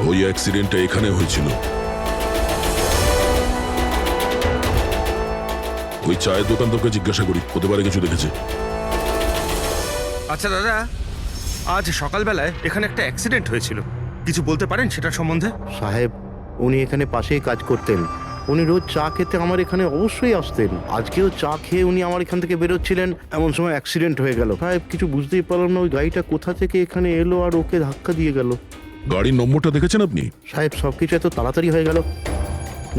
ওই অ্যাক্সিডেন্টটা এখানে হয়েছিল। ওই চায়ের দোকানদারকে জিজ্ঞাসা করি, হতে পারে কিছু দেখেছে। আচ্ছা দাদা, আজ সকালবেলায় এখানে একটা অ্যাক্সিডেন্ট হয়েছিল, কিছু বলতে পারেন সেটা সম্বন্ধে? সাহেব, উনি এখানে পাশেই কাজ করতেন। উনি রোজ চা খেতে আমার এখানে অবশ্যই আসতেন। আজকেও চা খেয়ে উনি আমার এখান থেকে বেরোচ্ছিলেন, এমন সময় অ্যাক্সিডেন্ট হয়ে গেল। সাহেব, কিছু বুঝতেই পারলাম না ওই গাড়িটা কোথা থেকে এখানে এলো আর ওকে ধাক্কা দিয়ে গেল। গাড়ির নম্বরটা দেখেছেন আপনি? সাহেব, সবকিছু এত তাড়াতাড়ি হয়ে গেল,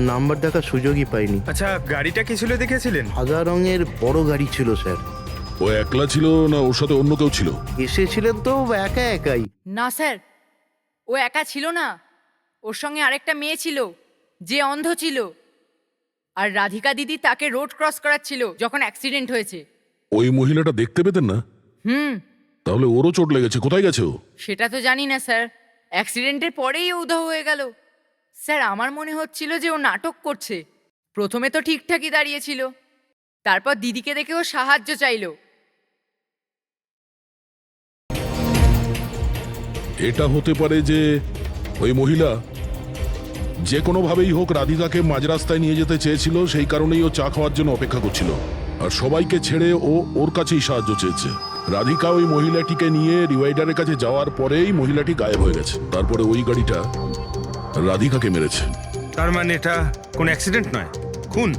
নাম্বার দেখার সুযোগই পাইনি। আচ্ছা, গাড়িটা কি ছিল দেখেছিলেন? সাদা রঙের বড় গাড়ি ছিল স্যার। ও একলা ছিল না ওর সাথে অন্য কেউ ছিল? এসেছিলেন তো একা একাই। না স্যার, ও একা ছিল না, ওর সঙ্গে আরেকটা মেয়ে ছিল যে অন্ধ ছিল, আর রাধিকা দিদি তাকে রোড ক্রস করাচ্ছিল যখন অ্যাক্সিডেন্ট হয়েছে। ওই মহিলাটা দেখতে পেতেন না? তাহলে ওরও চোট লেগেছে, কোথায় গেছে ও? সেটা তো জানি না স্যার, অ্যাক্সিডেন্টের পরেই ও উধাও হয়ে গেল। স্যার, আমার মনে হচ্ছিল যে ও নাটক করছে। প্রথমে তো ঠিকঠাকই দাঁড়িয়েছিল, তারপর দিদিকে দেখে ও সাহায্য চাইলো। এটা হতে পারে যে ওই মহিলা যে কোনোভাবেই হোক রাধিকাকে মাঝ রাস্তায় নিয়ে যেতে চেয়েছিল, সেই কারণেই ও চা খাওয়ার জন্য অপেক্ষা করছিল, আর সবাইকে ছেড়ে ও ওর কাছেই সাহায্য চেয়েছে। রাধিকা ওই মহিলাটিকে নিয়ে ডিভাইডারের কাছে যাওয়ার পরেই মহিলাটি গায়েব হয়ে গেছে। তারপরে ওই গাড়িটা রাধিকাকে মেরেছে। তার মানে এটা কোনো অ্যাক্সিডেন্ট নয়, খুন?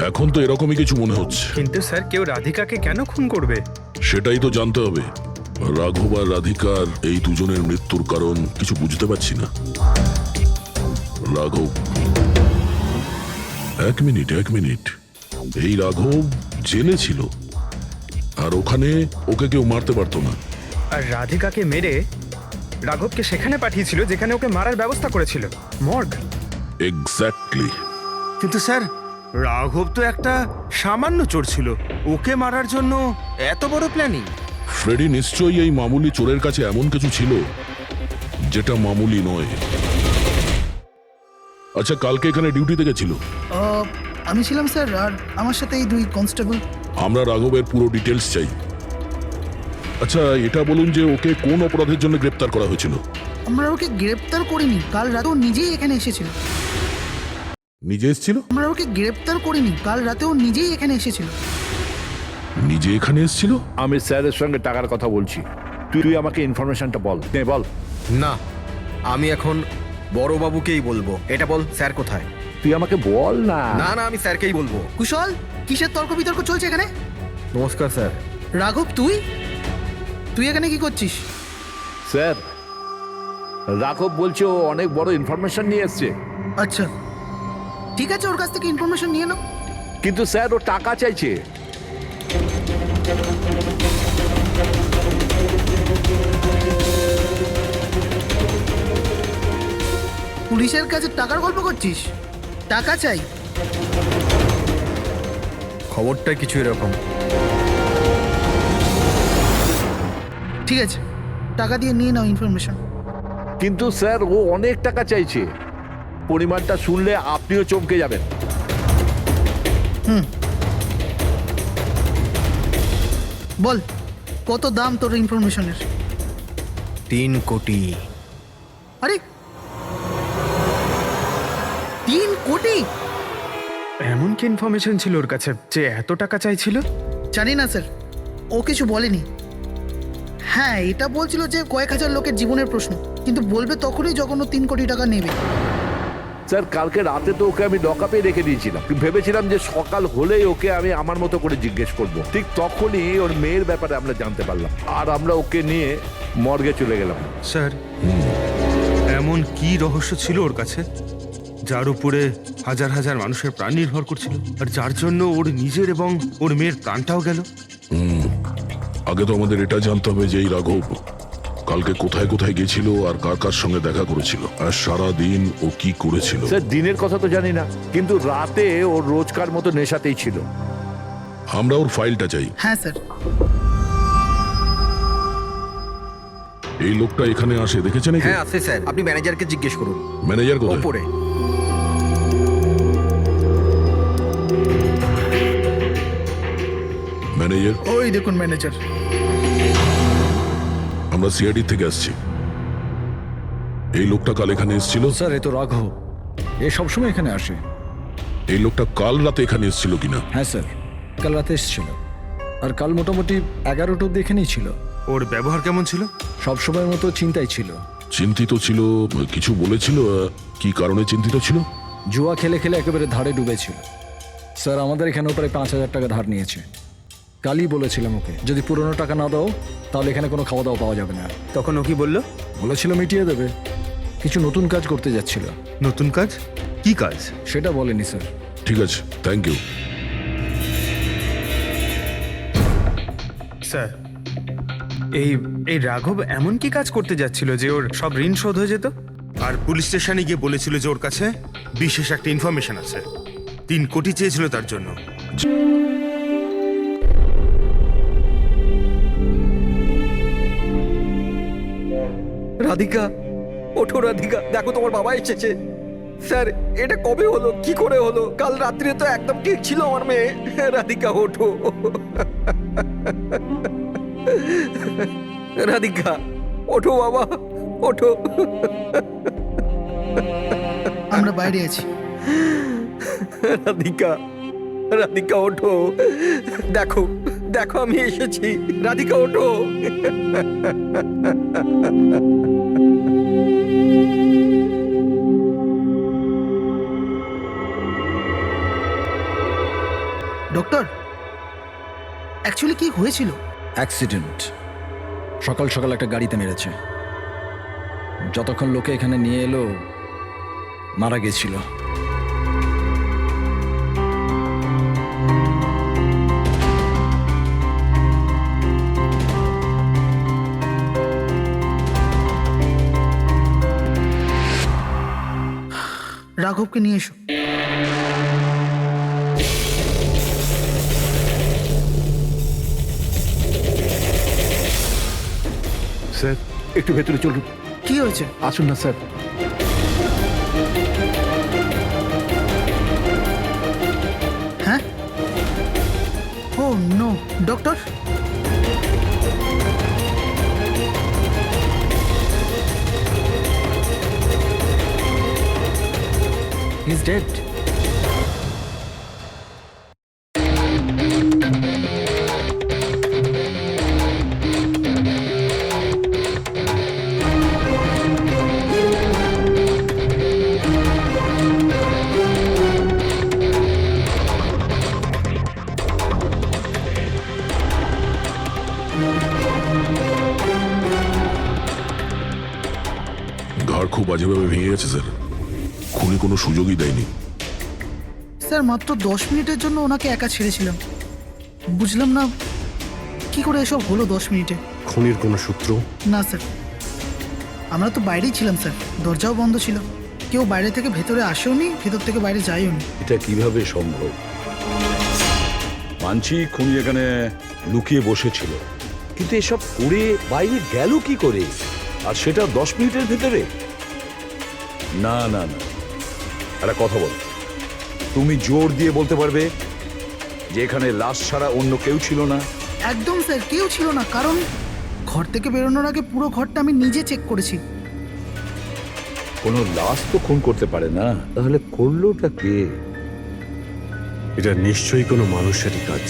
এখন তো এরকমই কিছু মনে হচ্ছে। কিন্তু স্যার, কেউ রাধিকাকে কেন খুন করবে? সেটাই তো জানতে হবে। রাঘব আর রাধিকার এই দুজনের মৃত্যুর কারণ কিছু বুঝতে পারছি না। রাঘব, এক মিনিট, এই রাঘব জেলে ছিল, আর ওখানে ওকে কেউ মারতে পারতো না। আর রাধিকাকে মেরে রাঘবকে সেখানে পাঠিয়েছিল যেখানে ওকে মারার ব্যবস্থা করেছিল, মর্গ। এক্স্যাক্টলি। কিন্তু স্যার, রাঘব তো একটা সামান্য চোর ছিল, ওকে মারার জন্য এত বড় প্ল্যানিং? ফ্রেডি নিশ্চয়ই এই মামুলি চোরের কাছে এমন কিছু ছিল যেটা মামুলি নয়। আচ্ছা, কালকে এখানে ডিউটিতে গেছিল? আমি ছিলাম স্যার, আর আমার সাথে এই দুই কনস্টেবল। আমরা রাঘবের পুরো ডিটেলস চাই। আচ্ছা, এটা বলুন যে ওকে কোন অপরাধের জন্য গ্রেপ্তার করা হয়েছিল? আমরা ওকে গ্রেপ্তার করিনি, কাল রাতেও নিজেই এখানে এসেছিল। নিজে এসেছিল? আমরা ওকে গ্রেপ্তার করিনি, কাল রাতেও নিজেই এখানে এসেছিল। নিজে এখানে এসেছিল? আমি স্যারের সঙ্গে টাকার কথা বলছি, তুই আমাকে ইনফরমেশনটা বল। বল। না, আমি এখন বড়বাবুকেই বলবো। এটা বল, স্যার কোথায়? তুই আমাকে বল না। না না, আমি স্যারকেই বলবো। কুশল, কিসের তর্ক বিতর্ক চলছে এখানে? নমস্কার স্যার। রাঘব, তুই এখানে কি করছিস? স্যার, রাঘব বলছে ও অনেক বড় ইনফরমেশন নিয়ে এসছে। আচ্ছা, ঠিক আছে, ওর কাছ থেকে ইনফরমেশন নিয়ে নাও। কিন্তু স্যার, ও টাকা চাইছে। পুলিশের কাছে টাকার গল্প করছিস? টাকা চাই? খবরটা কিছু এরকম। ঠিক আছে, টাকা দিয়ে নিয়ে নাও ইনফরমেশন। কিন্তু স্যার, ও অনেক টাকা চাইছে। পরিমাণটা শুনলে আপনিও চমকে যাবেন। বল, কত দাম তোর ইনফরমেশনের? 3 কোটি। আরে, 3 কোটি? এমন কি ইনফরমেশন ছিল ওর কাছে যে এত টাকা চাইছিল? জানি না স্যার, ও কিছু বলেনি। হ্যাঁ, এটা বলছিল যে কয়েক হাজার লোকের জীবনের প্রশ্ন, কিন্তু বলবে তখনই যখন ও 3 কোটি টাকা নেবে। স্যার, কালকে রাতে তো ওকে আমি লকআপে রেখে দিয়েছিলাম। ভেবেছিলাম যে সকাল হলেই ওকে আমি আমার মতো করে জিজ্ঞেস করব। ঠিক তখনই ওর মেয়ের ব্যাপারে আমরা জানতে পারলাম, আর আমরা ওকে নিয়ে মর্গে চলে গেলাম। স্যার, এমন কি রহস্য ছিল ওর কাছে যার উপরে হাজার হাজার মানুষের প্রাণ নির্ভর করছিল, আর যার জন্য ওর নিজের এবং ওর মেয়ের প্রাণটাও গেল? আগে তো আমাদের এটা জানতে হবে যে এই রাঘব কালকে কোথায় কোথায় গেছিল আর কার কার সঙ্গে দেখা করেছিল, আর সারা দিন ও কি করেছিল। স্যার, দিনের কথা তো জানি না, কিন্তু রাতে ওর রোজকার মতো নেশাতেই ছিল। আমরা ওর ফাইলটা চাই। হ্যাঁ স্যার। এই লোকটা এখানে আসে দেখেছেন? হ্যাঁ আছে স্যার, আপনি ম্যানেজারকে জিজ্ঞেস করুন। ম্যানেজার কোথায়? উপরে। ম্যানেজার? ওই দেখুন ম্যানেজার। আমরা সিআইডি থেকে আসছি। এই লোকটা কাল এখানে এসেছিল? স্যার এ তো রাঘব, এ সবসময় এখানে আসে। এই লোকটা কাল রাতে এখানে এসেছিল কিনা? হ্যাঁ স্যার, কাল রাতে এসেছিল, আর কাল মোটামুটি 11টা অব্দি এখানেই ছিল। ওর ব্যবহার কেমন ছিল? সবসময়ের মতো চিন্তায় ছিল। চিন্তিত ছিল? কিছু বলেছিল? কি কারণে চিন্তিত ছিল? জুয়া খেলে খেলে একেবারে ধারে ডুবেছিল। স্যার আমাদের এখানেও প্রায় 5,000 টাকা ধার নিয়েছে। কালই বলেছিলাম ওকে, যদি পুরনো টাকা না দাও তাহলে এখানে কোনো খাওয়া দাওয়া পাওয়া যাবে না। তখন ও কি বললো? বলেছিল মিটিয়ে দেবে, কিছু নতুন কাজ করতে যাচ্ছিল। নতুন কাজ? কি কাজ? সেটা বলেনি স্যার। ঠিক আছে, থ্যাংক ইউ। স্যার, এই রাঘব এমন কি কাজ করতে যাচ্ছিল যে ওর সব ঋণ শোধ হয়ে যেত? আর পুলিশ স্টেশনে গিয়ে বলেছিল যে ওর কাছে বিশেষ একটা ইনফরমেশন আছে। 3 কোটি চেয়েছিল তার জন্য। রাধিকা, ওঠো রাধিকা, দেখো তোমার বাবা এসেছে। স্যার এটা কবে হলো, কি করে হলো? কাল রাত্রে তো একদম ঠিক ছিল আমার মেয়ে। রাধিকা ওঠো, রাধিকা ওঠো বাবা, ওঠো। আমরা বাইরে আছি। রাধিকা, রাধিকা ওঠো, দেখো দেখো আমি এসেছি। রাধিকা ওঠো। ডক্টর, অ্যাকচুয়ালি কি হয়েছিল? অ্যাক্সিডেন্ট, সকাল সকাল একটা গাড়িতে মেরেছে। যতক্ষণ লোকে এখানে নিয়ে এলো মারা গেছিল। রাঘবকে নিয়ে এসো। স্যার একটু ভেতরে চলুন। কি হয়েছে? আসুন না স্যার। হ্যাঁ? Oh no, doctor. He is dead. ঘাড় খুব বাজেভাবে ভেঙে গেছে স্যার। খুনি কোনো সুযোগই দেয়নি। স্যার মাত্র 10 মিনিটের জন্য ওনাকে একা ছেড়েছিলাম। বুঝলাম না কি করে এসব হলো 10 মিনিটে। খুনির কোনো সূত্র? না স্যার, আমরা তো বাইরেই ছিলাম স্যার, দরজাও বন্ধ ছিল। কেউ বাইরে থেকে ভেতরে আসেওনি, ভেতর থেকে বাইরে যায়ওনি। এটা কিভাবে সম্ভব? মানছি খুনি এখানে লুকিয়ে বসেছিল, কিন্তু এসব করে বাইরে গেল কি করে? আর সেটা 10 মিনিটের ভেতরে? না না না, একটা কথা বলো, তুমি জোর দিয়ে বলতে পারবে যে এখানে লাশ ছাড়া অন্য কেউ ছিল না? একদম স্যার, কেউ ছিল না। কারণ ঘর থেকে বেরোনোর আগে পুরো ঘরটা আমি নিজে চেক করেছি। কোনো লাশ তো খুন করতে পারে না, তাহলে করলোটা কে? এটা নিশ্চয়ই কোনো মানুষেরই কাজ।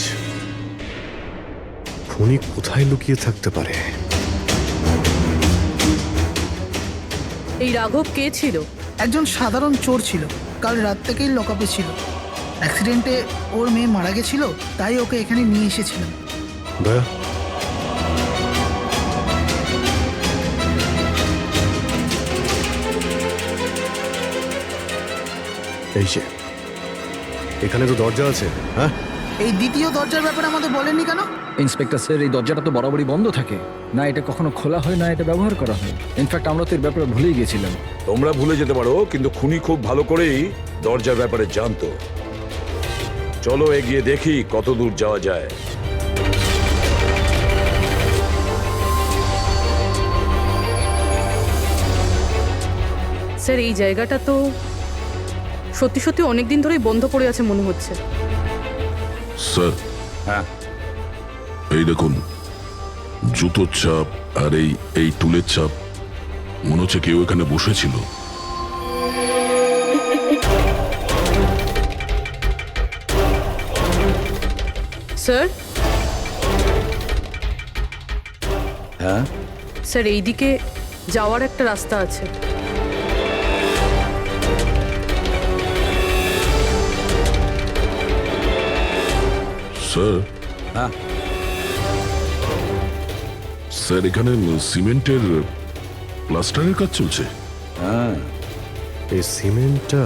খুনি কোথায় লুকিয়ে থাকতে পারে? এই রাঘব কে ছিল? একজন সাধারণ চোর ছিল, কাল রাত থেকেই লকআপে ছিল। অ্যাক্সিডেন্টে ওর মেয়ে মারা গেছিল, তাই ওকে এখানে নিয়ে এসেছিলাম। দয়া, এই যে এখানে তো দরজা আছে। হ্যাঁ, এই দ্বিতীয় দরজার ব্যাপারে আমাদের বলেননি কেন? ইন্সপেক্টর স্যার, এই দরজাটা তো বরাবরই বন্ধ থাকে, না এটা কখনো খোলা হয় না এটা ব্যবহার করা হয়। ইনফ্যাক্ট আমরা তো এর ব্যাপারে ভুলেই গেছিলাম। তোমরা ভুলে যেতে পারো, কিন্তু খুনি খুব ভালো করেই দরজার ব্যাপারে জানতো। চলো এগিয়ে দেখি কত দূর যাওয়া যায়। স্যার এই জায়গাটা তো সত্যি সত্যি অনেকদিন ধরেই বন্ধ পড়ে আছে মনে হচ্ছে। স্যার, হ্যাঁ এই দেখুন, জুতোর ছাপ আর এই টুলের ছাপ মনে হচ্ছে কেউ এখানে বসেছিল। স্যার হ্যাঁ, স্যার এইদিকে যাওয়ার একটা রাস্তা আছে। স্যার, হ্যাঁ, স্যার এখানে সিমেন্টের প্লাস্টারের কাজ চলছে। হ্যাঁ। এই সিমেন্টটা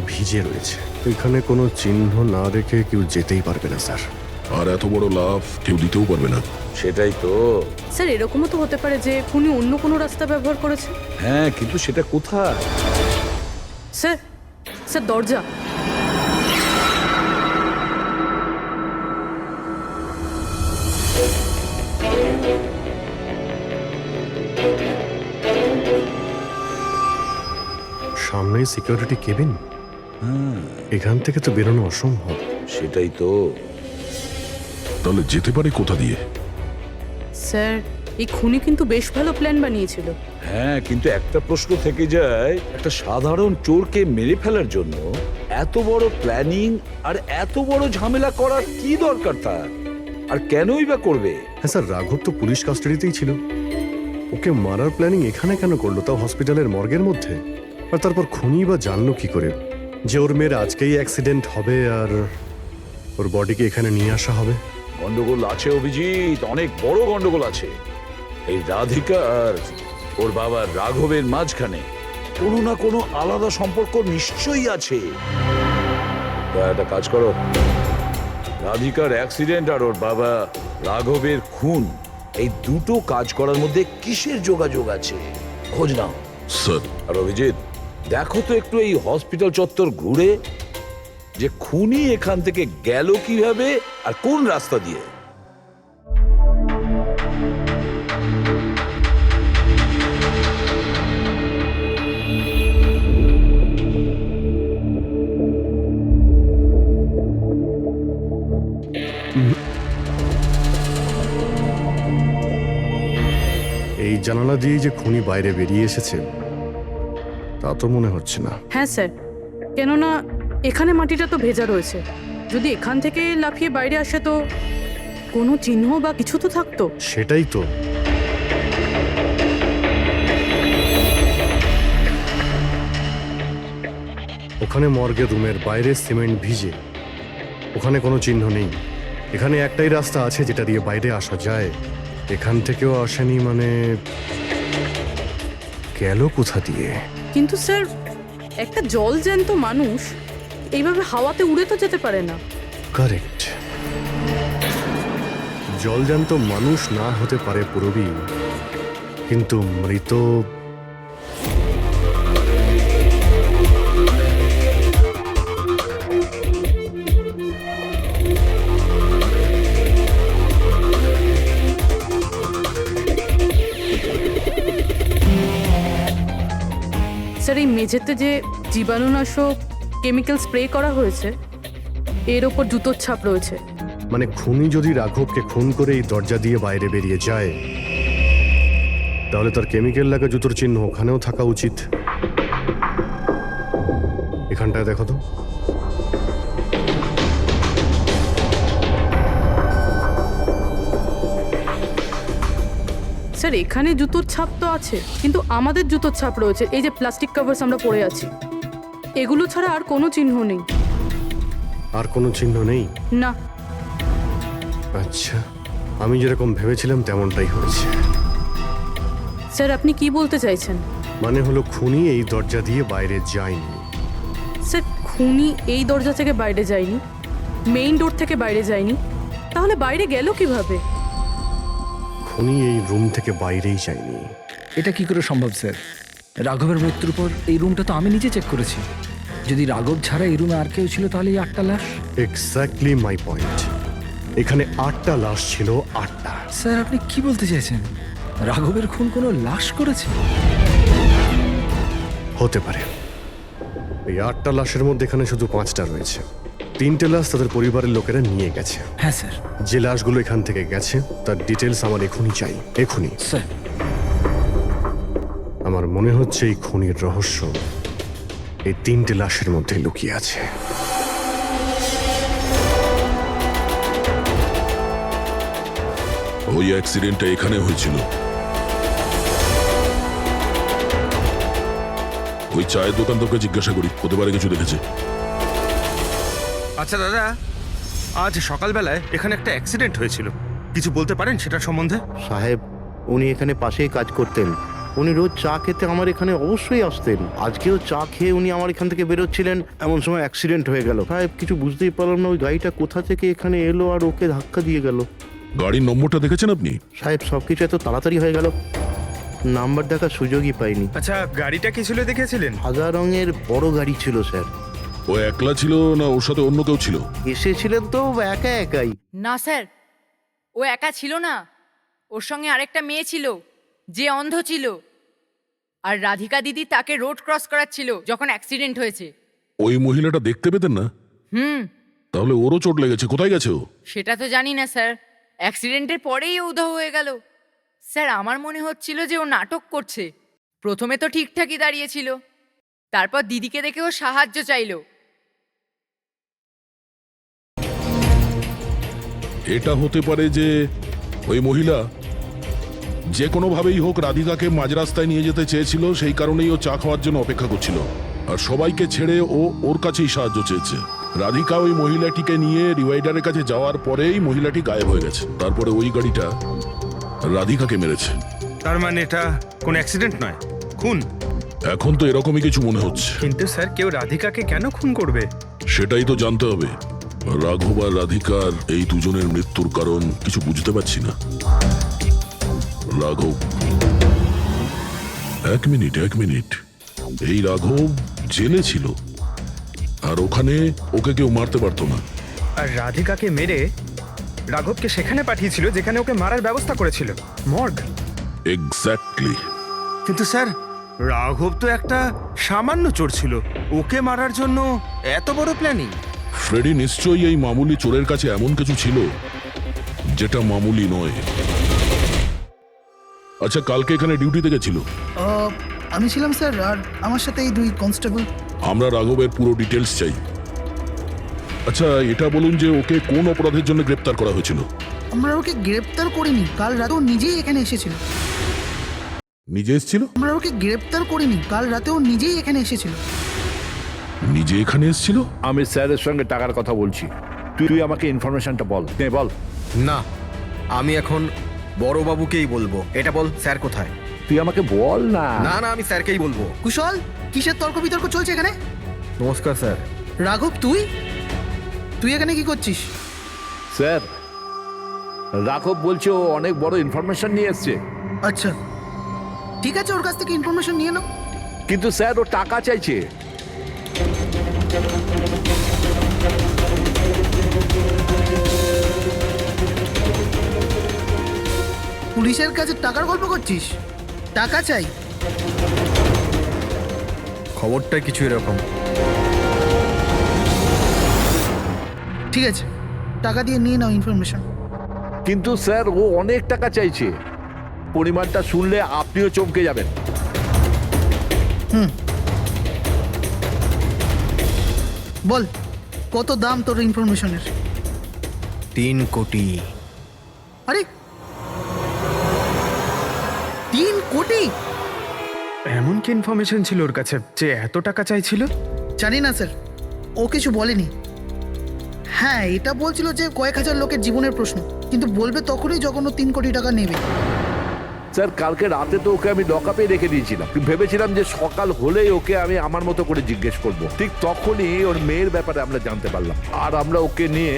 ভিজে রয়েছে, এখানে কোনো চিহ্ন না রেখে কেউ যেতেই পারবে না স্যার। আর এত বড় লাভ কেউ দিতেও পারবে না। সেটাই তো। স্যার এরকমও তো হতে পারে যে উনি অন্য কোনো রাস্তা ব্যবহার করেছে। হ্যাঁ, কিন্তু সেটা কোথায়? স্যার স্যার দরজা। সামনেই সিকিউরিটি কেবিন, এখান থেকে তো বেরোনো অসম্ভব। সেটাই তো। তাহলে যেতে পারে কোথা দিয়ে? স্যার এই খুনি কিন্তু বেশ ভালো প্ল্যান বানিয়েছিল। হ্যাঁ, কিন্তু একটা প্রশ্ন থেকে যায়, একটা সাধারণ চোরকে মেরে ফেলার জন্য এত বড় প্ল্যানিং আর এত বড় ঝামেলা করার কি দরকার তার? আর কেনই বা করবে? হ্যাঁ স্যার, রাঘব তো পুলিশ কাস্টাডিতেই ছিল, ওকে মারার প্ল্যানিং এখানে কেন করলো, তাও হসপিটালের মর্গের মধ্যে? আর তারপর খুনি বা জানলো কি করে যে ওর মেয়ের আজকেই অ্যাক্সিডেন্ট হবে আর ওর বডিকে এখানে নিয়ে আসা হবে? গন্ডগোল আছে অভিজিৎ, অনেক বড় গন্ডগোল আছে। এই রাধিকা আর ওর বাবা রাঘবের মাঝখানে কোনো না কোনো আলাদা সম্পর্ক নিশ্চয়ই আছে। তা একটা কাজ করো, রাধিকার অ্যাক্সিডেন্ট আর ওর বাবা রাঘবের খুন, এই দুটো কাজ করার মধ্যে কিসের যোগাযোগ আছে খোঁজ নাও। স্যার, আর অভিজিৎ, দেখো তো একটু এই হসপিটাল চত্বর ঘুরে যে খুনি এখান থেকে গেল কিভাবে আর কোন রাস্তা দিয়ে। এই জানালা দিয়ে যে খুনি বাইরে বেরিয়ে এসেছে তা তো মনে হচ্ছে না। হ্যাঁ স্যার, কেননা এখানে মাটিটা তো ভেজা রয়েছে। যদি এখান থেকে লাফিয়ে বাইরে আসে তো কোনো চিহ্ন বা কিছু তো থাকতো। সেটাই তো। ওখানে মর্গের রুমের বাইরে সিমেন্ট ভিজে, ওখানে কোনো চিহ্ন নেই। এখানে একটাই রাস্তা আছে যেটা দিয়ে বাইরে আসা যায়, এখান থেকেও আসেনি, মানে গেল কোথা দিয়ে? কিন্তু স্যার একটা জল জ্যান্ত মানুষ এইভাবে হাওয়াতে উড়ে তো যেতে পারে না। কারেক্ট, জলজান্ত মানুষ না হতে পারে পুরবী, কিন্তু মৃত স্যার এই মেঝেতে যে জীবাণুনাশক কেমিক্যাল স্প্রে করা হয়েছে এর ওপর জুতোর ছাপ রয়েছে। মানে খুনি যদি রাঘবকে খুন করে এই দরজা দিয়ে বাইরে বেরিয়ে যায় তাহলে তার কেমিক্যাল লাগা জুতোর চিহ্ন ওখানেও থাকা উচিত। এখানটায় দেখো তো। স্যার এখানে জুতোর ছাপ তো আছে, কিন্তু আমাদের জুতোর ছাপ রয়েছে এই যে প্লাস্টিক কভার্স আমরা পরে আছি, এগুলো ছাড়া আর কোনো চিহ্ন নেই। আর কোনো চিহ্ন নেই? না। আচ্ছা, আমি যেরকম ভেবেছিলাম তেমনটাই হয়েছে। স্যার আপনি কি বলতে চাইছেন? মানে হলো খুনি এই দরজা দিয়ে বাইরে যায়নি। স্যার খুনি এই দরজা থেকে বাইরে যায়নি, মেইন ডোর থেকে বাইরে যায়নি, তাহলে বাইরে গেল কিভাবে? খুনি এই রুম থেকে বাইরেই যায়নি। এটা কি করে সম্ভব স্যার? রাঘবের মৃত্যুর পর এই রুমটা তো আমি নিজে চেক করেছি। যদি রাঘব ছাড়া এই রুমে আর কেউ ছিল তাহলে এই 8টা লাশ। Exactly my point. এখানে 8টা লাশ ছিল, 8টা। স্যার আপনি কি বলতে চাইছেন? রাঘবের খুন কোনো লাশ করেছে? হতে পারে। এই 8টা লাশের মধ্যে এখানে শুধু 5টা রয়েছে। 3টে লাশ তাদের পরিবারের লোকেরা নিয়ে গেছে। হ্যাঁ স্যার। যে লাশগুলো এখান থেকে গেছে তার ডিটেলস আমার এখনই চাই, এখনই। স্যার আমার মনে হচ্ছে এই খুনির রহস্য এই 3টে লাশের মধ্যে লুকিয়ে আছে। ওই অ্যাক্সিডেন্টটা এখানে হয়েছিল। ওই চায়ের দোকান তোকে জিজ্ঞাসা করি, হতে পারে কিছু দেখেছে। আচ্ছা দাদা, আজ সকালবেলায় এখানে একটা অ্যাক্সিডেন্ট হয়েছিল, কিছু বলতে পারেন সেটার সম্বন্ধে? সাহেব, উনি এখানে পাশেই কাজ করতেন। উনি রোজ চা খেতে আমার এখানে অবশ্যই আসতেন। আজকেও চা খেয়ে উনি আমার এখান থেকে বেরোচ্ছিলেন, এমন সময় অ্যাক্সিডেন্ট হয়ে গেল। সাহেব, কিছু বুঝতেই পারলাম না ওই গাড়িটা কোথা থেকে এখানে এলো আর ওকে ধাক্কা দিয়ে গেল। গাড়ির নম্বরটা দেখেছেন আপনি? সাহেব, সবকিছু এত তাড়াতাড়ি হয়ে গেল, নাম্বার দেখার সুযোগই পাইনি। আচ্ছা, গাড়িটা কি ছিল দেখেছিলেন? সাদা রঙের বড় গাড়ি ছিল স্যার। ও একলা ছিল না ওর সাথে অন্য কেউ ছিল? এসেছিলেন তো একা একাই। না স্যার, ও একা ছিল না, ওর সঙ্গে আরেকটা মেয়ে ছিল যে অন্ধ ছিল, আর রাধিকা দিদি তাকে রোড ক্রস করাচ্ছিল যখন অ্যাক্সিডেন্ট হয়েছে। ওই মহিলাটা দেখতে পেতেন না? তাহলে ওরও চোট লেগেছে, কোথায় গেছে ও? সেটা তো জানি না স্যার, অ্যাক্সিডেন্টের পরেই ও উধাও হয়ে গেল। স্যার, আমার মনে হচ্ছিল যে ও নাটক করছে। প্রথমে তো ঠিকঠাকই দাঁড়িয়েছিল, তারপর দিদিকে দেখে ও সাহায্য চাইলো। এটা হতে পারে যে ওই মহিলা যে কোনোভাবেই হোক রাধিকাকে মাঝ রাস্তায় নিয়ে যেতে চেয়েছিল, সেই কারণেই ও চা খাওয়ার জন্য অপেক্ষা করছিল, আর সবাইকে ছেড়ে ও ওর কাছেই সাহায্য চেয়েছে। রাধিকা ওই মহিলাটিকে নিয়ে ডিভাইডারের কাছে যাওয়ার পরেই মহিলাটি গায়েব হয়ে গেছে। তারপরে ওই গাড়িটা রাধিকাকে মেরেছে। তার মানে এটা কোনো অ্যাক্সিডেন্ট নয়, খুন? এখন তো এরকমই কিছু মনে হচ্ছে। কিন্তু স্যার, কেউ রাধিকাকে কেন খুন করবে? সেটাই তো জানতে হবে। রাঘব আর রাধিকার এই দুজনের মৃত্যুর কারণ কিছু বুঝতে পারছি না। রাঘব, এক মিনিট, এই রাঘব জেলে ছিল, আর ওখানে ওকে কেউ মারতে পারতো না। আর রাধিকাকে মেরে রাঘবকে সেখানে পাঠিয়েছিল যেখানে ওকে মারার ব্যবস্থা করেছিল, মর্গ। এক্স্যাক্টলি। কিন্তু স্যার, রাঘব তো একটা সামান্য চোর ছিল, ওকে মারার জন্য এত বড় প্ল্যানিং? ফ্রেডি নিশ্চয়ই এই মামুলি চোরের কাছে এমন কিছু ছিল যেটা মামুলি নয়। আচ্ছা, কালকে এখানে ডিউটিতে গেছিল? আমি ছিলাম স্যার, আর আমার সাথে এই 2 কনস্টেবল। আমরা রাঘবের পুরো ডিটেলস চাই। আচ্ছা, এটা বলুন যে ওকে কোন অপরাধের জন্য গ্রেপ্তার করা হয়েছিল? আমরা ওকে গ্রেপ্তার করিনি, কাল রাতেও নিজেই এখানে এসেছিল। নিজে এসেছিল? আমরা ওকে গ্রেপ্তার করিনি, কাল রাতেও নিজেই এখানে এসেছিল। নিজে এখানে এসেছিল? আমি স্যারের সঙ্গে টাকার কথা বলছি, তুই আমাকে ইনফরমেশনটা বল। বল। না, আমি এখন বড়বাবুকেই বলবো। এটা বল, স্যার কোথায়? তুই আমাকে বল না। না না, আমি স্যারকেই বলবো। কুশল, কিসের তর্ক বিতর্ক চলছে এখানে? নমস্কার স্যার। রাঘব, তুই এখানে কি করছিস? স্যার, রাঘব বলছে ও অনেক বড় ইনফরমেশন নিয়ে এসছে। আচ্ছা, ঠিক আছে, ওর কাছ থেকে ইনফরমেশন নিয়ে নাও। কিন্তু স্যার, ও টাকা চাইছে। পুলিশের কাছে টাকার গল্প করছিস? টাকা চাই? খবরটা কিছু এরকম। ঠিক আছে, টাকা দিয়ে নিয়ে নাও ইনফরমেশন। কিন্তু স্যার, ও অনেক টাকা চাইছে, পরিমাণটা শুনলে আপনিও চমকে যাবেন। বল, কত দাম তোর ইনফরমেশনের? 3 কোটি। আরে, 3 কোটি? এমন কি ইনফরমেশন ছিল ওর কাছে যে এত টাকা চাইছিল? জানি না স্যার, ও কিছু বলেনি। হ্যাঁ, এটা বলছিল যে কয়েক হাজার লোকের জীবনের প্রশ্ন, কিন্তু বলবে তখনই যখন ও 3 কোটি টাকা নেবে। স্যার, কালকে রাতে তো ওকে আমি লকআপে রেখে দিয়েছিলাম, ভেবেছিলাম যে সকাল হলেই ওকে আমি আমার মতো করে জিজ্ঞেস করব। ঠিক তখনই ওর মেয়ের ব্যাপারে আমরা জানতে পারলাম, আর আমরা ওকে নিয়ে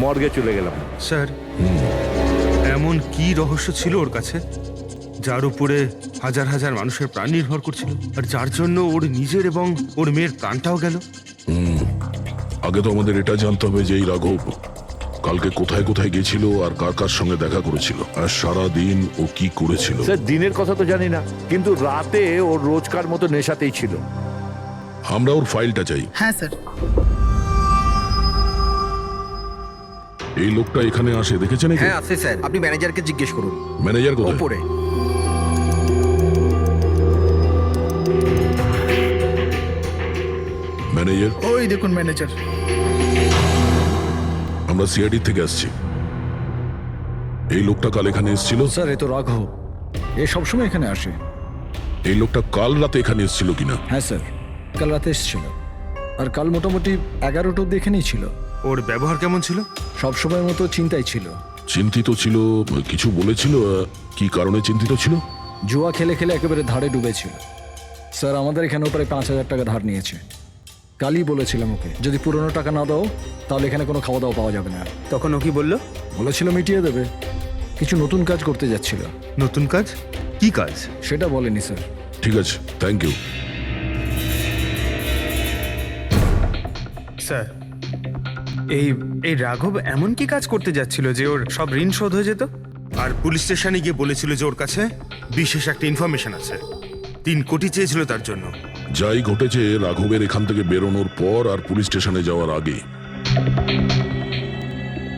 মর্গে চলে গেলাম। স্যার, এমন কি রহস্য ছিল ওর কাছে যার উপরে হাজার হাজার মানুষের প্রাণ নির্ভর করছিল, আর যার জন্য ওর নিজের এবং ওর মেয়ের প্রাণটাও গেল? আগে তো আমাদের এটা জানতে হবে যে এই রাঘব কালকে কোথায় কোথায় গেছিল আর কার কার সঙ্গে দেখা করেছিল, আর সারা দিন ও কি করেছিল। স্যার, দিনের কথা তো জানি না, কিন্তু রাতে ওর রোজকার মতো নেশাতেই ছিল। আমরা ওর ফাইলটা চাই। হ্যাঁ স্যার। এই লোকটা এখানে আসে দেখেছেন? হ্যাঁ আছে স্যার, আপনি ম্যানেজারকে জিজ্ঞেস করুন। ম্যানেজার কোথায়? ওপরে। ওই দেখুন ম্যানেজার। আমরা সিআইডি থেকে আসছি। এই লোকটা কাল এখানে এসেছিল? স্যার এ তো রাঘব, এ সবসময় এখানে আসে। এই লোকটা কাল রাতে এখানে এসেছিল কিনা? হ্যাঁ স্যার, কাল রাতে এসেছিল, আর কাল মোটামুটি 11টা অব্দি এখানেই ছিল। ওর ব্যবহার কেমন ছিল? সবসময়ের মতো চিন্তায় ছিল। চিন্তিত ছিল? কিছু বলেছিল? কি কারণে চিন্তিত ছিল? জুয়া খেলে খেলে একেবারে ধারে ডুবেছিল। স্যার আমাদের এখানেও প্রায় 5,000 টাকা ধার নিয়েছে। কালই বলেছিলাম ওকে, যদি পুরনো টাকা না দাও তাহলে এখানে কোনো খাওয়া দাওয়া পাওয়া যাবে না। তখন ও কি বললো? বলেছিল মিটিয়ে দেবে, কিছু নতুন কাজ করতে যাচ্ছিল। নতুন কাজ? কি কাজ? সেটা বলেনি স্যার। ঠিক আছে, থ্যাংক ইউ। স্যার এই এই রাঘব এমন কি কাজ করতে যাচ্ছিল যে ওর সব ঋণ শোধ হয়ে যেত? আর পুলিশ স্টেশনে গিয়ে বলেছিল যে ওর কাছে বিশেষ একটা ইনফরমেশন আছে, 3 কোটি চেয়েছিল তার জন্য। যাই ঘটেছে রাঘবের এখান থেকে বেরোনোর পর আর পুলিশ স্টেশনে যাওয়ার আগে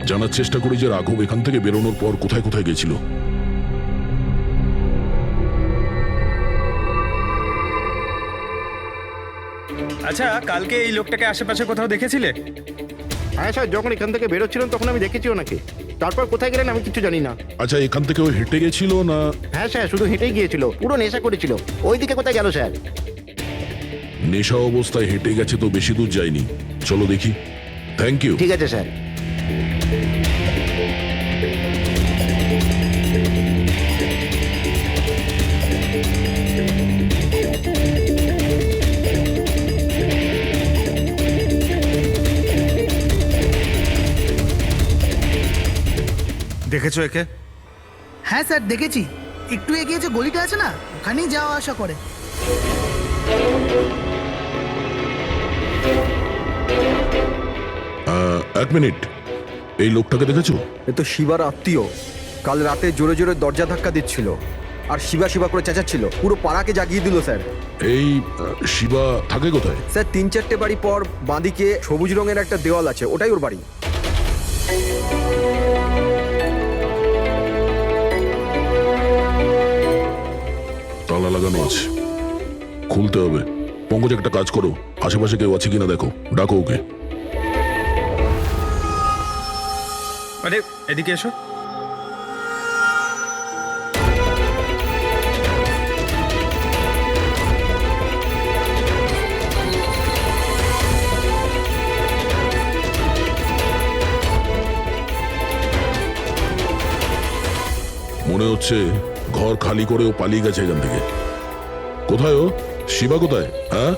জানার চেষ্টা করি যে রাঘব এখান থেকে বেরোনোর পর কোথায় কোথায় গেছিল। আচ্ছা, কালকে এই লোকটাকে আশেপাশে কোথাও দেখেছিলে? হ্যাঁ স্যার, যখন এখান থেকে বেরোচ্ছিলাম তখন আমি দেখেছি ওনাকে। তারপর কোথায় গেলেন আমি কিছু জানি না। আচ্ছা, এখান থেকে ওই হেঁটে গেছিল না? হ্যাঁ স্যার, শুধু হেঁটেই গিয়েছিল, পুরো নেশা করেছিল। ওইদিকে কোথায় গেল স্যার? নেশা অবস্থায় হেঁটে গেছে তো বেশি দূর যায়নি। চলো দেখি। Thank you. ঠিক আছে স্যার। দেখেছো একে? হ্যাঁ স্যার দেখেছি, একটু এগিয়ে যে গলিটা আছে না, ওখানেই যাওয়া আসা করে। এক মিনিট, এই লোকটাকে দেখেছো? এ তো শিবার আত্মীয়। কাল রাতে জোরে জোরে দরজা ধাক্কা দিচ্ছিল আর শিবা শিবা করে চেঁচাচ্ছিল, পুরো পাড়াকে জাগিয়ে দিল স্যার। এই শিবা থাকে কোথায়? স্যার 3-4টে বাড়ি পর বাঁদিকে সবুজ রঙের একটা দেওয়াল আছে, ওটাই ওর বাড়ি। তালা লাগানো আছে, খুলতে হবে। পঙ্কজ একটা কাজ করো, আশেপাশে কেউ আছে কিনা দেখো, ডাকো ওকে। আরে এদিকে এসো। মনে হচ্ছে ঘর খালি করে ও পালিয়ে গেছে এখান থেকে। কোথায় ও? শিবা কোথায়? হ্যাঁ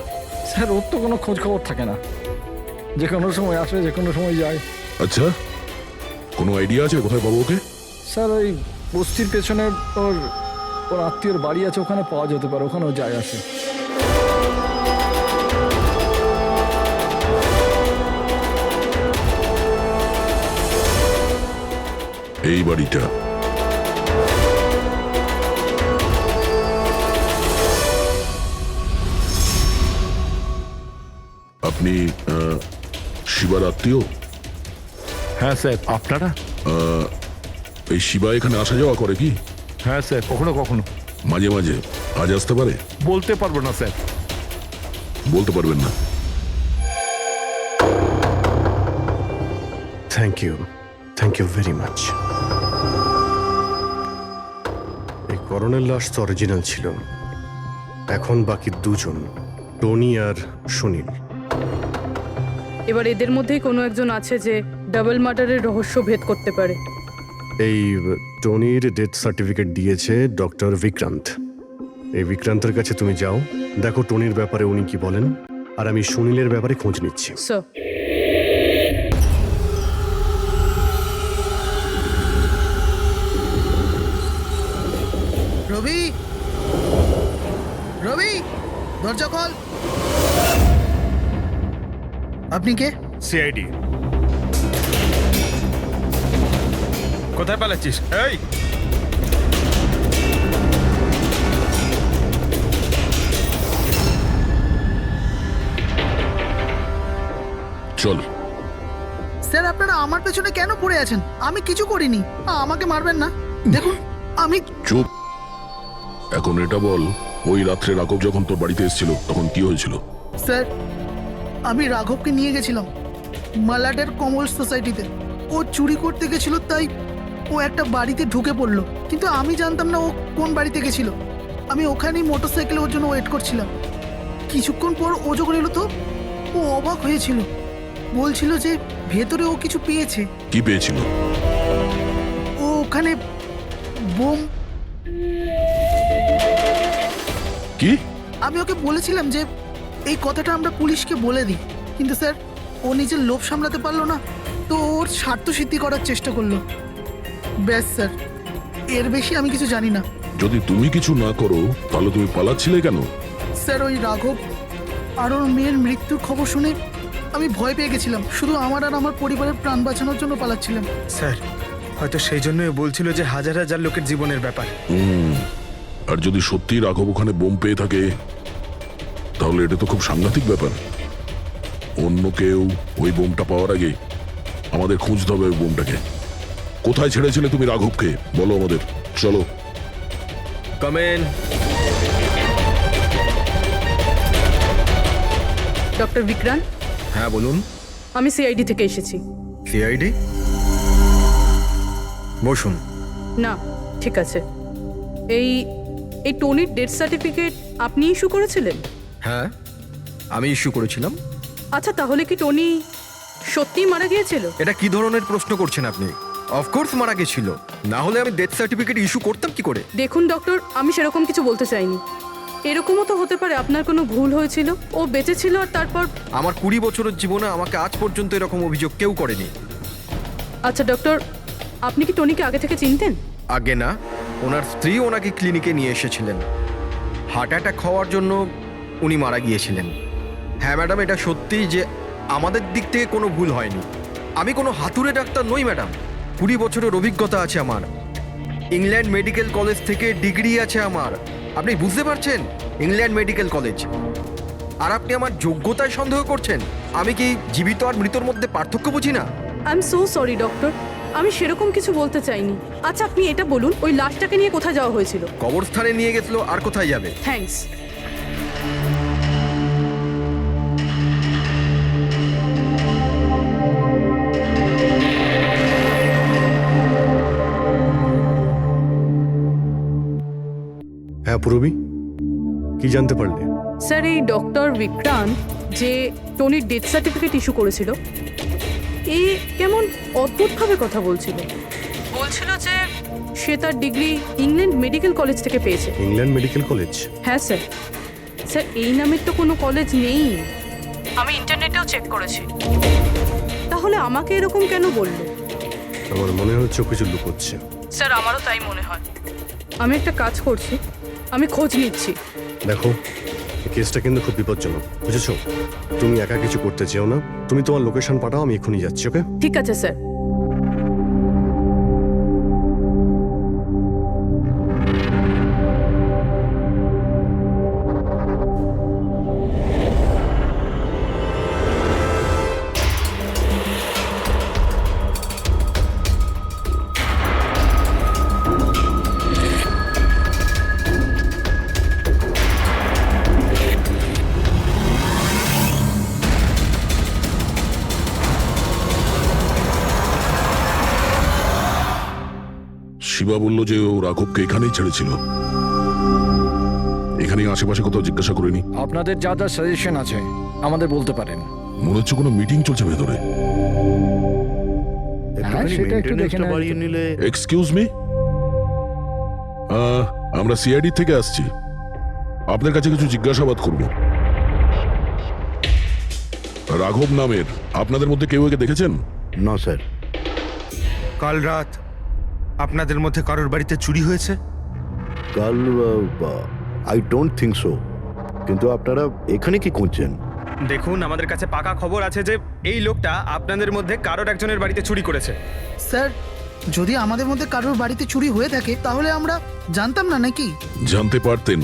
স্যার ওর তো কোনো খোঁজ খবর থাকে না, যে কোনো সময় আসে যে কোনো সময় যায়। আচ্ছা, কোনো আইডিয়া আছে কোথায় পাবো ওকে? স্যার ওই বস্তির পেছনে ওর ওর আত্মীয়র বাড়ি আছে, ওখানে পাওয়া যেতে পারে, ওখানেও যায় আসে। এই বাড়িটা। আপনি শিবার আত্মীয়? হ্যাঁ স্যার। আপনারা? এই শিবা এখানে আসা যাওয়া করে কি? হ্যাঁ স্যার, কখনো কখনো। মাঝে মাঝে। আজ আসতে পারে? বলতে পারবো না স্যার। বলতে পারবেন না? Thank you very much. এই করোনার লাশ তো অরিজিনাল ছিল। এখন বাকি দুজন, টনি আর সুনীল। এবার এদের মধ্যেই কোনো একজন আছে যে ডাবল মার্ডারের রহস্য ভেদ করতে পারে। এই টনির ডেথ সার্টিফিকেট দিয়েছে ডক্টর বিক্রান্ত। এই বিক্রান্তের কাছে তুমি যাও, দেখো টনির ব্যাপারে উনি কি বলেন, আর আমি সুনীলের ব্যাপারে খোঁজ নিচ্ছি। স্যার রবি, রবি দরজা খোল। আপনি কে? সিআইডি। কোথায় পালাচ্ছিস? এই চল। স্যার আপনারা আমার পেছনে কেন পড়ে আছেন? আমি কিছু করিনি, আমাকে মারবেন না। দেখুন আমি। চুপ। এখন এটা বল, ওই রাত্রে রাঘব যখন তোর বাড়িতে এসেছিল তখন কি হয়েছিল? স্যার আমি রাঘবকে নিয়ে গেছিলাম মালাডের কমল সোসাইটিতে। ও চুরি করতে গেছিল, তাই ও একটা বাড়িতে ঢুকে পড়লো, কিন্তু আমি জানতাম না ও কোন বাড়িতে গেছিল। আমি ওখানেই মোটরসাইকেলে ওর জন্য ওয়েট করছিলাম। কিছুক্ষণ পর ও যখন এলো তো ও অবাক হয়েছিল, বলছিল যে ভেতরে ও কিছু পেয়েছে। কি পেয়েছিল? ও ওখানে বোম। কি? আমি ওকে বলেছিলাম যে এই কথাটা আমরা পুলিশকে বলে দিই, কিন্তু স্যার ও নিজের লোভ সামলাতে পারলো না, তো ওর স্বার্থ সিদ্ধি করার চেষ্টা করলো। ব্যাস স্যার, এর বেশি আমি কিছু জানি না। যদি তুমি কিছু না করো তাহলে তুমি পালাচ্ছিলে কেন? স্যার ওই রাঘব আর ওর মেয়ের মৃত্যুর খবর শুনে আমি ভয় পেয়ে গেছিলাম, শুধু আমার আর আমার পরিবারের প্রাণ বাঁচানোর জন্য পালাচ্ছিলাম। স্যার হয়তো সেই জন্যই বলছিল যে হাজার হাজার লোকের জীবনের ব্যাপার। আর যদি সত্যি রাঘব ওখানে বোম পেয়ে থাকে তাহলে এটা তো খুব সাংঘাতিক ব্যাপার। অন্য কেউ ওই বোমটা পাওয়ার আগে আমাদের খুঁজতে হবে ওই বোমটাকে। কোথায় ছেড়েছিলে তুমি রাঘবকে বলো আমাদের। চলো। কমেন। ডক্টর বিক্রান্ত, হ্যাঁ বলুন। আমি সিআইডি থেকে এসেছি। সিআইডি? বসুন। না, ঠিক আছে। এই এই টনির ডেথ সার্টিফিকেট আপনি ইস্যু করেছিলেন? হ্যাঁ আমি ইস্যু করেছিলাম। আচ্ছা, তাহলে কি টনি সত্যিই মারা গিয়েছিল? এটা কি ধরনের প্রশ্ন করছেন আপনি? অফকোর্স মারা গেছিল, না হলে আমি ডেথ সার্টিফিকেট ইস্যু করতাম কি করে? দেখুন ডক্টর, আমি সেরকম কিছু বলতে চাইনি। এরকমও তো হতে পারে আপনার কোনো ভুল হয়েছিল, ও বেঁচে ছিল আর তারপর। আমার 20 বছরের জীবনে আমাকে আজ পর্যন্ত এরকম অভিযোগ কেউ করেনি। আচ্ছা ডক্টর, আপনি কি টনিকে আগে থেকে চিনতেন? আগে না, ওনার স্ত্রী ওনাকে ক্লিনিকে নিয়ে এসেছিলেন। হার্ট অ্যাটাক হওয়ার জন্য উনি মারা গিয়েছিলেন। হ্যাঁ ম্যাডাম, এটা সত্যি যে আমাদের দিক থেকে কোনো ভুল হয়নি। আমি কোনো হাতুড়ে ডাক্তার নই ম্যাডাম। 20 বছরের অভিজ্ঞতা আছে আমার। ইংল্যান্ড মেডিকেল কলেজ থেকে ডিগ্রি আছে আমার। আপনি বুঝতে পারছেন? England medical college. আর আপনি আমার যোগ্যতায় সন্দেহ করছেন? আমি কি জীবিত আর মৃতর মধ্যে পার্থক্য বুঝি না? I am so sorry doctor, আমি সেরকম কিছু বলতে চাইনি। আচ্ছা আপনি এটা বলুন, ওই লাশটাকে নিয়ে কোথায় যাওয়া হয়েছিল? কবরস্থানে নিয়ে গেছিল, আর কোথায় যাবে? থ্যাঙ্কস। হ্যাঁ পূরবী, কি জানতে পারলে? স্যার, এই ডক্টর বিক্রান্ত যে টনির ডেথ সার্টিফিকেট ইস্যু করেছিল, এ কেমন অদ্ভুতভাবে কথা বলছিল। বলছিল যে সে তার ডিগ্রি ইংল্যান্ড মেডিকেল কলেজ থেকে পেয়েছে। England medical college? হ্যাঁ স্যার। স্যার এই নামের তো কোনো কলেজ নেই, আমি ইন্টারনেটেও চেক করেছি। তাহলে আমাকে এরকম কেন বললো? আমার মনে হচ্ছে ও কিছু লুকোচ্ছে। স্যার আমারও তাই মনে হয়। আমি একটা কাজ করছি, আমি খোঁজ নিচ্ছি। দেখো, এই কেসটা কিন্তু খুব বিপজ্জনক, বুঝেছো? তুমি একা কিছু করতে চেও না। তুমি তোমার লোকেশন পাঠাও, আমি এক্ষুনি যাচ্ছি। ওকে? ঠিক আছে স্যার। শিবা বলল যে ও রাঘবকে এখানেই ছেড়েছিল। এখানে আশেপাশে কোথাও জিজ্ঞাসা করিনি? আপনাদের যা যা সাজেশন আছে আমাদের বলতে পারেন। মনে হচ্ছে কোনো মিটিং চলছে ভেতরে। হ্যাঁ, সেটা একটু দেখে নেওয়া বাড়িয়ে যেত। নিলে। এক্সকিউজ মি, আমরা সিআইডি থেকে আসছি, আপনার কাছে কিছু জিজ্ঞাসাবাদ করব। রাঘব নামের আপনাদের মধ্যে কেউ একে দেখেছেন? না স্যার। কাল রাত আপনাদের মধ্যে কারোর বাড়িতে চুরি হয়েছে? কাল আই ডোন্ট থিঙ্ক সো। কিন্তু আপনারা এখানে কি করছেন? দেখুন, আমাদের কাছে পাকা খবর আছে যে এই লোকটা আপনাদের মধ্যে কারোর একজনের বাড়িতে চুরি করেছে। স্যার, যদি আমাদের মধ্যে কারোর বাড়িতে চুরি হয়ে থাকে তাহলে আমরা জানতাম না নাকি? জানতে পারতেন,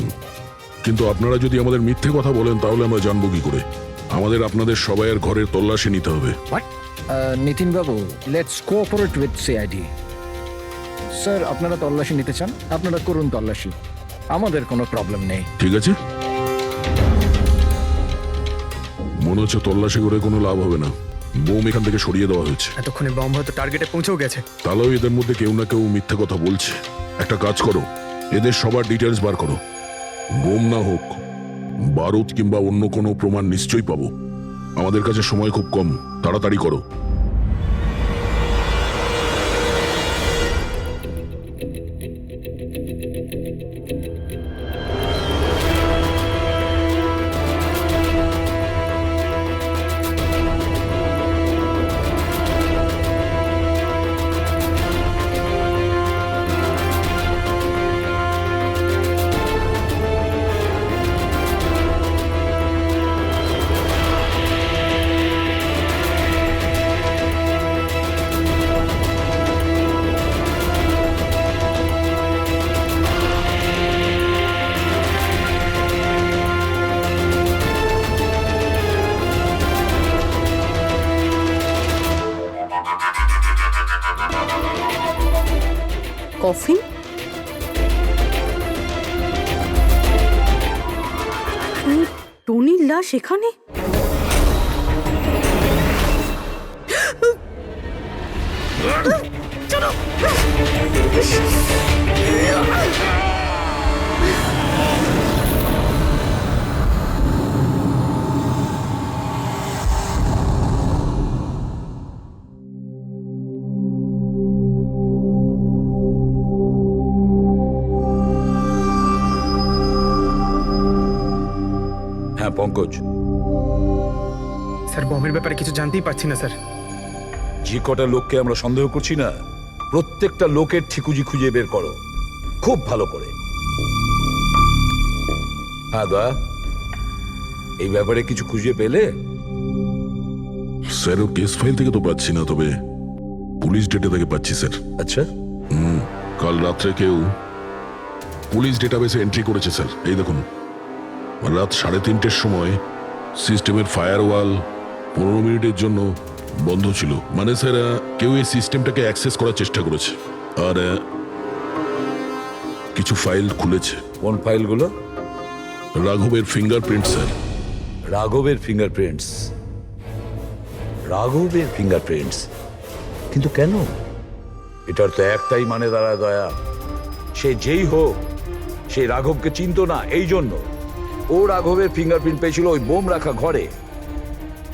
কিন্তু আপনারা যদি আমাদের মিথ্যে কথা বলেন তাহলে আমরা জানবো কি করে? আমাদের আপনাদের সবাইয়ের ঘরের তল্লাশি নিতে হবে। নিতিন বাবু, let's cooperate with CID. Sir, আপনারা তল্লাশি নিতে চান, আপনারা করুন তল্লাশি, আমাদের কোনো প্রবলেম নেই। ঠিক আছে। মনে মনে হচ্ছে তল্লাশি করে কোনো লাভ হবে না। বোম এখান থেকে সরিয়ে দেওয়া হয়েছে। এতক্ষণে বম্ব হয়তো টার্গেটে পৌঁছেও গেছে। তাহলেও এদের মধ্যে কেউ না কেউ মিথ্যে কথা বলছে। একটা কাজ করো, এদের সবার ডিটেলস বার করো। বোম না হোক, বারুদ কিংবা অন্য কোনো প্রমাণ নিশ্চয়ই পাবো। আমাদের কাছে সময় খুব কম, তাড়াতাড়ি করো। কফিন? টনির লাশ এখানে? হ্যাঁ পঙ্কজ, স্যার বমের ব্যাপারে কিছু জানতেই পারছি না স্যার। যে কটা লোককে আমরা সন্দেহ করছি না, প্রত্যেকটা লোকের ঠিকুজি খুঁজে বের করো খুব ভালো করে। হ্যাঁ দা, এই ব্যাপারে কিছু খুঁজে পেলে? স্যার ওর কেস ফাইল থেকে তো পাচ্ছি না, তবে পুলিশ ডেটা থেকে পাচ্ছি স্যার। আচ্ছা, কাল রাত্রে কেউ পুলিশ ডেটাবেসে এন্ট্রি করেছে স্যার। এই দেখুন, রাত 3:30-র সময় সিস্টেমের ফায়ারওয়াল 15 মিনিটের জন্য বন্ধ ছিল। মানে স্যার কেউ এই সিস্টেমটাকে অ্যাক্সেস করার চেষ্টা করেছে আর কিছু ফাইল খুলেছে। কোন ফাইলগুলো? রাঘবের ফিঙ্গারপ্রিন্ট স্যার। রাঘবের ফিঙ্গারপ্রিন্টস? রাঘবের ফিঙ্গারপ্রিন্টস? কিন্তু কেন? এটার তো একটাই মানে দাঁড়ায় দয়া, সে যেই হোক সেই রাঘবকে চিনতো না, এই জন্য ও রাঘবের ফিঙ্গারপ্রিন্ট পেয়েছিল ওই বোম রাখা ঘরে।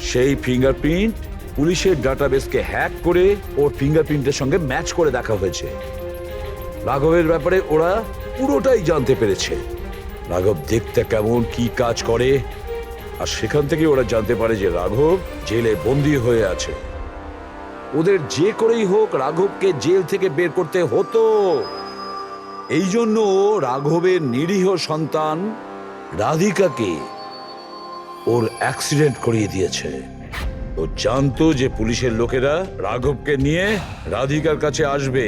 সেই ফিঙ্গারপ্রিন্ট পুলিশের ডাটাবেসকে হ্যাক করে ওর ফিঙ্গারপ্রিন্টের সঙ্গে ম্যাচ করে দেখা হয়েছে। রাঘবের ব্যাপারে ওরা পুরোটাই জানতে পেরেছে, রাঘব দেখতে কেমন, কি কাজ করে, আর সেখান থেকে ওরা জানতে পারে যে রাঘব জেলে বন্দী হয়ে আছে। ওদের যে করেই হোক রাঘবকে জেল থেকে বের করতে হতো। এই জন্য রাঘবের নিরীহ সন্তান রাধিকাকে ওর অ্যাক্সিডেন্ট করিয়ে দিয়েছে। ও জানতো যে পুলিশের লোকেরা রাঘবকে নিয়ে রাধিকার কাছে আসবে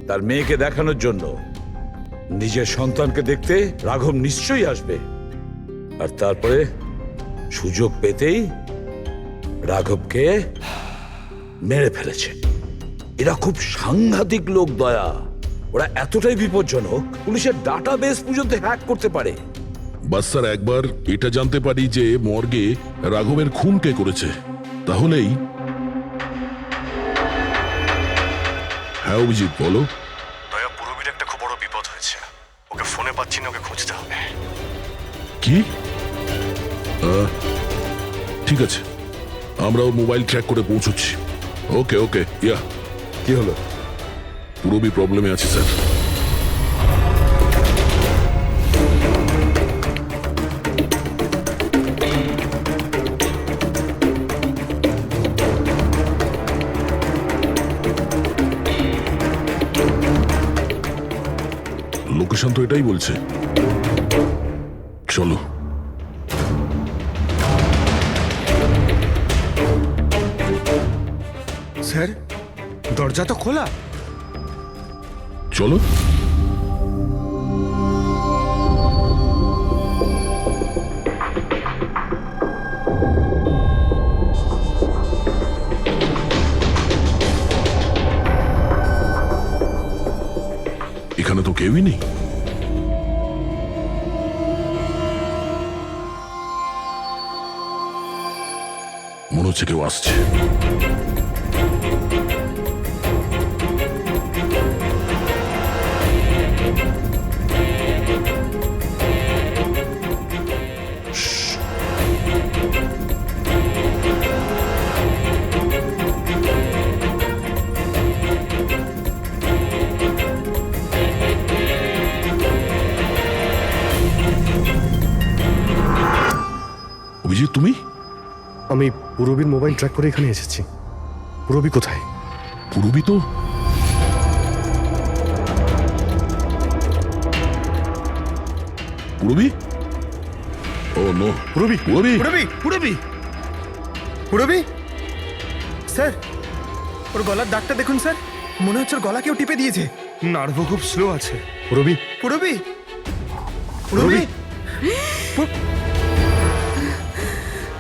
তার মেয়েকে দেখানোর জন্য। নিজের সন্তানকে দেখতে রাঘব নিশ্চয়ই আসবে, আর তারপরে সুযোগ পেতেই রাঘবকে মেরে ফেলেছে। এরা খুব সাংঘাতিক লোক দয়া, ওরা এতটাই বিপজ্জনক পুলিশের ডাটাবেস পর্যন্ত হ্যাক করতে পারে। বাস স্যার একবার এটা জানতে পারি যে মর্গে রাঘবের খুন কে করেছে, তাহলেই। হ্যাঁ অভিজিৎ বলো। দয়া, পুরবীর একটা খুব বড় বিপদ হয়েছে, ওকে ফোনে পাচ্ছি না, ওকে খুঁজতে হবে। কি? ঠিক আছে, আমরা ওর মোবাইল ট্র্যাক করে পৌঁছচ্ছি। ওকে ওকে। ইয়া, কি হলো? পুরবী প্রবলেমে আছে স্যার। লোকেশন তো এটাই বলছে। চলো। স্যার দরজা তো খোলা। চলো। এখানে তো কেউই নেই। মনে হচ্ছে কেউ আসছে। অভিজিৎ, তুমি? আমি পুরবীর মোবাইল ট্র্যাক করে এখানে এসেছি। পুরবী কোথায়? পুরবী তো পুরবী? ও নো, পুরবী পুরবী! পুরবি পুরবি পুরবি স্যার, ওর গলার দাগটা দেখুন স্যার, মনে হচ্ছে ওর গলা কেউ টিপে দিয়েছে। নার্ভও খুব স্লো আছে। পুরবী পুরবি পুরবি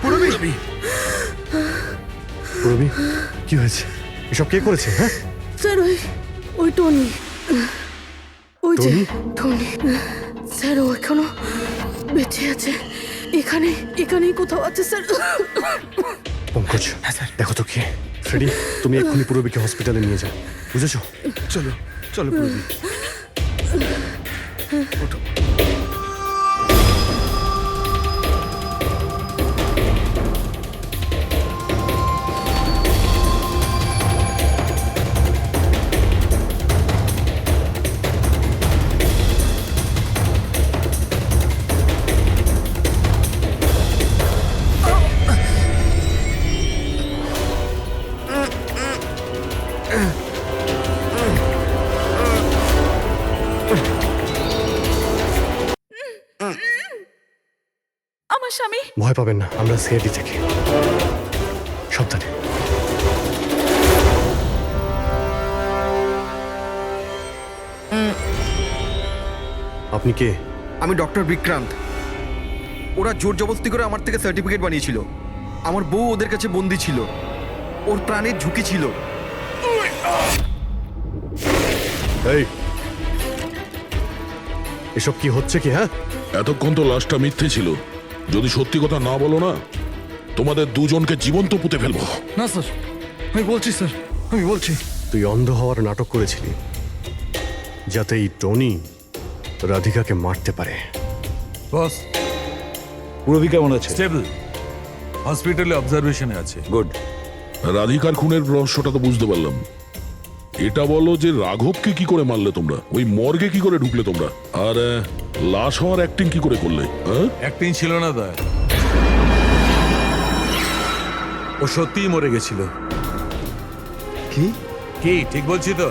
পুরবি পুরবী কি হয়েছে? এসব কে করেছে? হ্যাঁ, স্যার ওই টনি, ওই যে টনি? টনি স্যার, ও এখনো বেঁচে আছে। এখানেই কোথাও আছে স্যার। পঙ্কজ, দেখো তো কি। ফ্রেডি, তুমি এক্ষুনি পুরবীকে হসপিটালে নিয়ে যাও, বুঝেছো? চলো চলো পুরবি। আমার স্বামী। ভয় পাবেন না, আমরা সিআইডি থেকে। সাবধানে। আপনি কে? আমি ডক্টর বিক্রান্ত। ওরা জোর জবরদস্তি করে আমার থেকে সার্টিফিকেট বানিয়েছিল। আমার বউ ওদের কাছে বন্দি ছিল, ওর প্রাণের ঝুঁকি ছিল। এই, এসব কি হচ্ছে কি? হ্যাঁ, এতক্ষণ তো লাশটা মিথ্যে ছিল। যদি সত্যি কথা না বলো না, তোমাদের দুজনকে জীবন্ত পুঁতে ফেলবো। না স্যার, আমি বলছি স্যার, আমি বলছি। তুই অন্ধ হওয়ার নাটক করেছিলি যাতে এই টনি রাধিকাকে মারতে পারে। বস, পুরবী কেমন আছে? স্টেবল, হসপিটালে অবজারভেশনে আছে। গুড। রাধিকার খুনের রহস্যটা তো বুঝতে পারলাম। এটা বলো যে রাঘবকে কি করে মারলে তোমরা? ওই মর্গে কি করে ঢুকলে তোমরা? আর লাশ হওয়ার অ্যাক্টিং কি করে করলে? অ্যাক্টিং ছিল না দা, ও সত্যিই মরে গেছিল। কি কি ঠিক বলছি তো?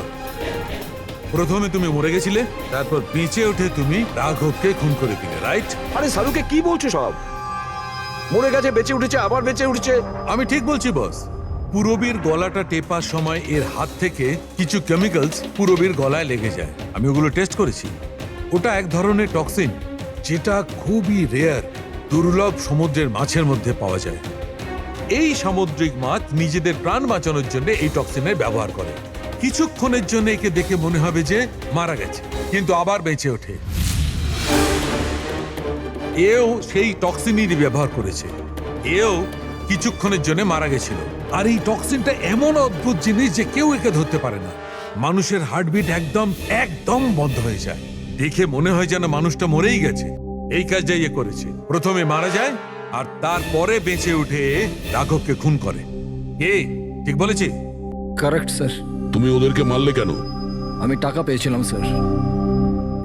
প্রথমে তুমি মরে গেছিলে, তারপর বেঁচে উঠে তুমি রাঘবকে খুন করে দিলে, রাইট? আরে সালুকে কি বলছো সব? মরে গেছে, বেঁচে উঠেছে, আবার বেঁচে উঠছে। আমি ঠিক বলছি বস। পুরবীর গলাটা টেপার সময় এর হাত থেকে কিছু কেমিক্যালস পুরবীর গলায় লেগে যায়। আমি ওগুলো টেস্ট করেছি। ওটা এক ধরনের টক্সিন, যেটা খুবই রেয়ার, দুর্লভ সমুদ্রের মাছের মধ্যে পাওয়া যায়। এই সামুদ্রিক মাছ নিজেদের প্রাণ বাঁচানোর জন্য এই টক্সিনের ব্যবহার করে। কিছুক্ষণের জন্য একে দেখে মনে হবে যে মারা গেছে, কিন্তু আবার বেঁচে ওঠে। এও সেই টক্সিনই ব্যবহার করেছে। এও কিছুক্ষণের জন্য মারা গেছিল। আর এই টক্সিনটা এমন অদ্ভুত জিনিস যে কেউ একে ধরতে পারে না। মানুষের হার্টবিট একদম বন্ধ হয়ে যায়। দেখে মনে হয় যেন মানুষটা মরেই গেছে। এই কাজটাই এ করেছে। প্রথমে মারা যায় আর তারপরে বেঁচে উঠে রাঘবকে খুন করে। ঠিক বলেছি? Correct sir. তুমি ওদেরকে মারলে কেন? আমি টাকা পেয়েছিলাম স্যার।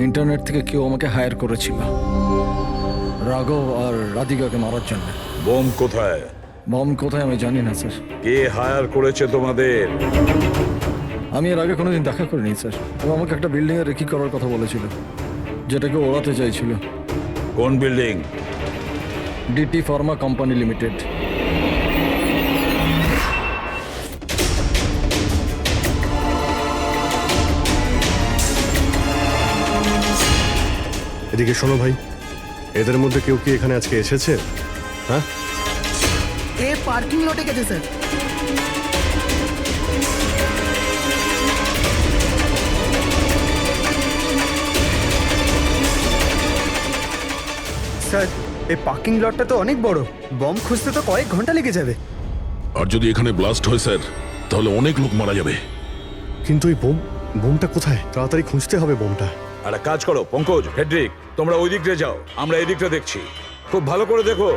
ইন্টারনেট থেকে কেউ আমাকে হায়ার করেছিল রাঘব আর রাধিকাকে মারার জন্য। বোম কোথায়? বম কোথায় আমি জানি না স্যার। কে হায়ার করেছে তোমাদের? আমি এর আগে কোনোদিন দেখা করিনি স্যার। ও আমাকে একটা বিল্ডিংয়ে রেকি করার কথা বলেছিল, যেটাকে ওড়াতে চাইছিল। কোন building? DT pharma company limited. এদিকে শোনো ভাই, এদের মধ্যে কেউ কি এখানে আজকে এসেছে? হ্যাঁ, এ পার্কিং লটে গেছে স্যার। স্যার, এই পার্কিং লটটা তো অনেক বড়। বম খুঁজতে তো কয়েক ঘন্টা লেগে যাবে। আর যদি এখানে ব্লাস্ট হয় স্যার, তাহলে অনেক লোক মারা যাবে। কিন্তু ওই বোমটা কোথায়? তাড়াতাড়ি খুঁজতে হবে বোমটা। একটা কাজ করো পঙ্কজ, ফেডরিক, তোমরা ওই দিকটা যাও, আমরা এই দিকটা দেখছি। খুব ভালো করে দেখো।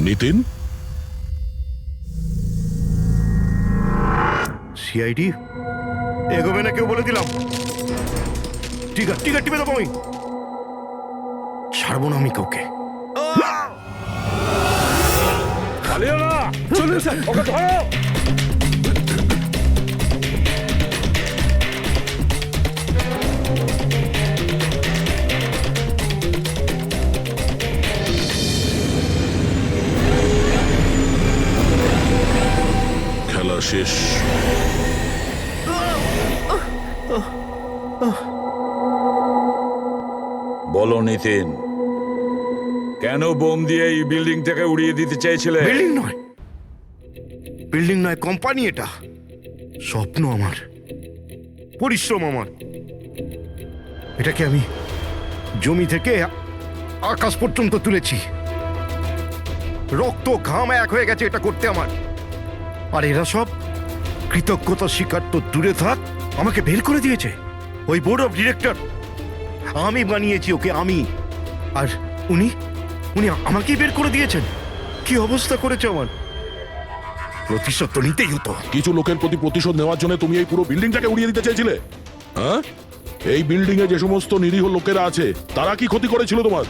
নিতিন, সিআইডি এগোবে না কেউ বলে দিলাম। টিকার টিপে দেবো আমি, ছাড়বো না আমি কাউকে। পালিও না। চলুন স্যার। ওকে ধরো। খেলা শেষ। বলো নিতিন, কেন বোম দিয়ে এই বিল্ডিংটাকে উড়িয়ে দিতে চেয়েছিলে? বিল্ডিং নয়, কোম্পানি এটা। স্বপ্ন আমার, পরিশ্রম আমার। এটাকে আমি জমি থেকে আকাশ পর্যন্ত তুলেছি। রক্ত ঘাম এক হয়ে গেছে এটা করতে আমার। আর এরা সব কৃতজ্ঞতা স্বীকার তো দূরে থাক, আমাকে বের করে দিয়েছে। ওই বোর্ড অফ ডিরেক্টর, আমি বানিয়েছি ওকে, আমি। আর উনি আমাকেই বের করে দিয়েছেন। কি অবস্থা করেছে আমার। প্রতিশোধ তো নিতেই হতো। কিছু লোকের প্রতি প্রতিশোধ নেওয়ার জন্য তুমি এই পুরো বিল্ডিংটাকে উড়িয়ে দিতে চেয়েছিলে? হ্যাঁ, এই বিল্ডিং এ যে সমস্ত নিরীহ লোকেরা আছে তারা কি ক্ষতি করেছিল তোমার?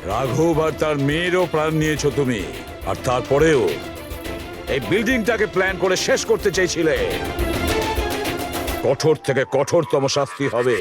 রাঘব আর তার মেয়েরও প্রাণ নিয়েছো তুমি, আর তারপরেও এই বিল্ডিংটাকে প্ল্যান করে শেষ করতে চেয়েছিলে। কঠোর থেকে কঠোরতম শাস্তি হবে।